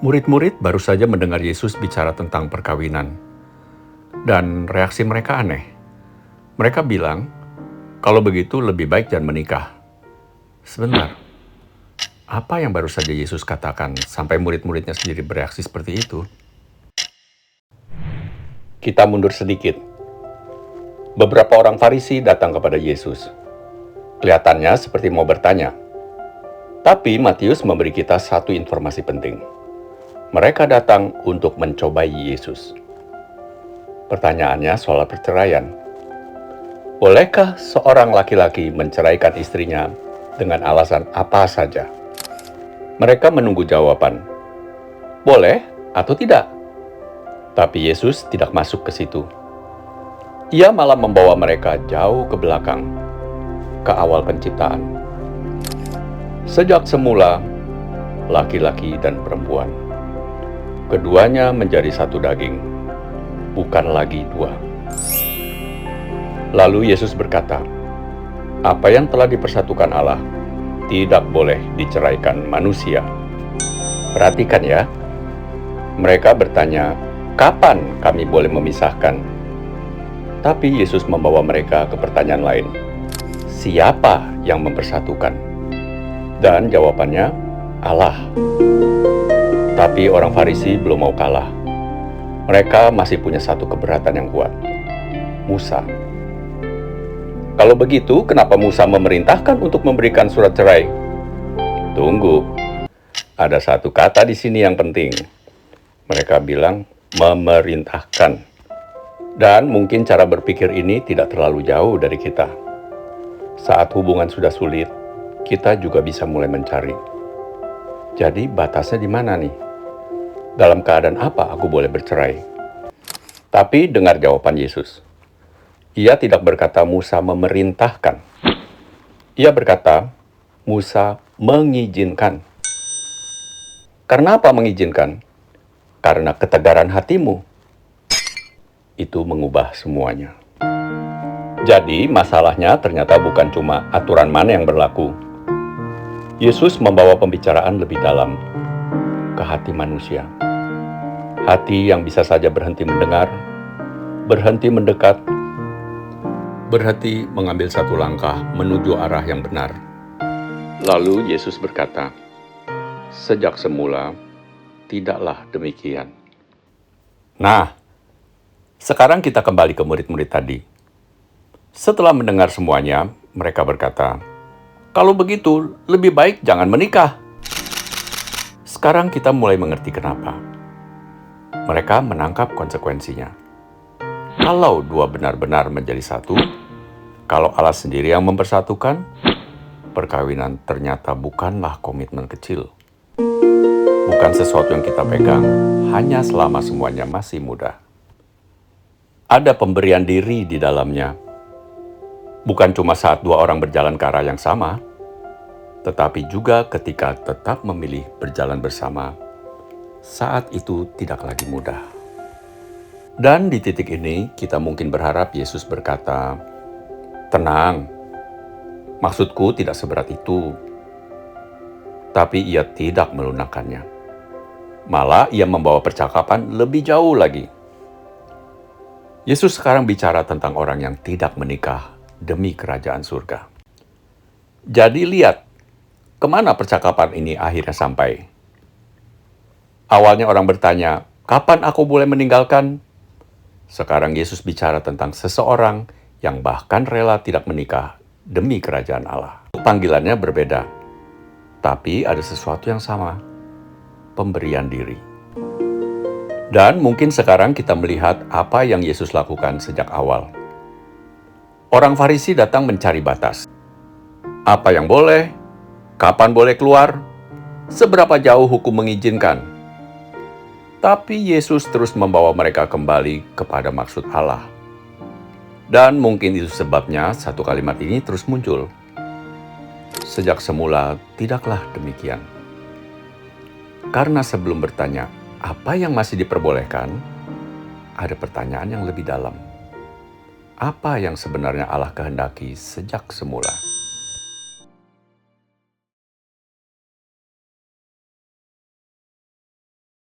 Murid-murid baru saja mendengar Yesus bicara tentang perkawinan, dan reaksi mereka aneh. Mereka bilang, kalau begitu lebih baik jangan menikah. Sebentar, apa yang baru saja Yesus katakan sampai murid-muridnya sendiri bereaksi seperti itu? Kita mundur sedikit. Beberapa orang Farisi datang kepada Yesus. Kelihatannya seperti mau bertanya. Tapi Matius memberi kita satu informasi penting. Mereka datang untuk mencobai Yesus. Pertanyaannya soal perceraian. Bolehkah seorang laki-laki menceraikan istrinya dengan alasan apa saja? Mereka menunggu jawaban. Boleh atau tidak? Tapi Yesus tidak masuk ke situ. Ia malah membawa mereka jauh ke belakang, ke awal penciptaan. Sejak semula, laki-laki dan perempuan. Keduanya menjadi satu daging, bukan lagi dua. Lalu Yesus berkata, apa yang telah dipersatukan Allah tidak boleh diceraikan manusia. Perhatikan ya, mereka bertanya, kapan kami boleh memisahkan? Tapi Yesus membawa mereka ke pertanyaan lain. Siapa yang mempersatukan? Dan jawabannya, Allah. Tapi orang Farisi belum mau kalah. Mereka masih punya satu keberatan yang kuat. Musa. Kalau begitu, kenapa Musa memerintahkan untuk memberikan surat cerai? Tunggu. Ada satu kata di sini yang penting. Mereka bilang memerintahkan. Dan mungkin cara berpikir ini tidak terlalu jauh dari kita. Saat hubungan sudah sulit, kita juga bisa mulai mencari. Jadi batasnya di mana nih? Dalam keadaan apa aku boleh bercerai? Tapi dengar jawaban Yesus. Ia tidak berkata Musa memerintahkan. Ia berkata Musa mengizinkan. Karena apa mengizinkan? Karena ketegaran hatimu. Itu mengubah semuanya. Jadi masalahnya ternyata bukan cuma aturan mana yang berlaku. Yesus membawa pembicaraan lebih dalam ke hati manusia. Hati yang bisa saja berhenti mendengar, berhenti mendekat, berhenti mengambil satu langkah menuju arah yang benar. Lalu Yesus berkata, sejak semula tidaklah demikian. Nah, sekarang kita kembali ke murid-murid tadi. Setelah mendengar semuanya, mereka berkata, kalau begitu lebih baik jangan menikah. Sekarang kita mulai mengerti kenapa. Mereka menangkap konsekuensinya. Kalau dua benar-benar menjadi satu, kalau Allah sendiri yang mempersatukan, perkawinan ternyata bukanlah komitmen kecil. Bukan sesuatu yang kita pegang hanya selama semuanya masih mudah. Ada pemberian diri di dalamnya. Bukan cuma saat dua orang berjalan ke arah yang sama, tetapi juga ketika tetap memilih berjalan bersama. Saat itu tidak lagi mudah. Dan di titik ini kita mungkin berharap Yesus berkata, tenang, maksudku tidak seberat itu. Tapi ia tidak melunakkannya. Malah ia membawa percakapan lebih jauh lagi. Yesus sekarang bicara tentang orang yang tidak menikah demi kerajaan surga. Jadi lihat, kemana percakapan ini akhirnya sampai? Awalnya orang bertanya, kapan aku boleh meninggalkan? Sekarang Yesus bicara tentang seseorang yang bahkan rela tidak menikah demi kerajaan Allah. Panggilannya berbeda, tapi ada sesuatu yang sama, pemberian diri. Dan mungkin sekarang kita melihat apa yang Yesus lakukan sejak awal. Orang Farisi datang mencari batas. Apa yang boleh? Kapan boleh keluar? Seberapa jauh hukum mengizinkan? Tapi Yesus terus membawa mereka kembali kepada maksud Allah. Dan mungkin itu sebabnya satu kalimat ini terus muncul. Sejak semula tidaklah demikian. Karena sebelum bertanya, apa yang masih diperbolehkan? Ada pertanyaan yang lebih dalam. Apa yang sebenarnya Allah kehendaki sejak semula?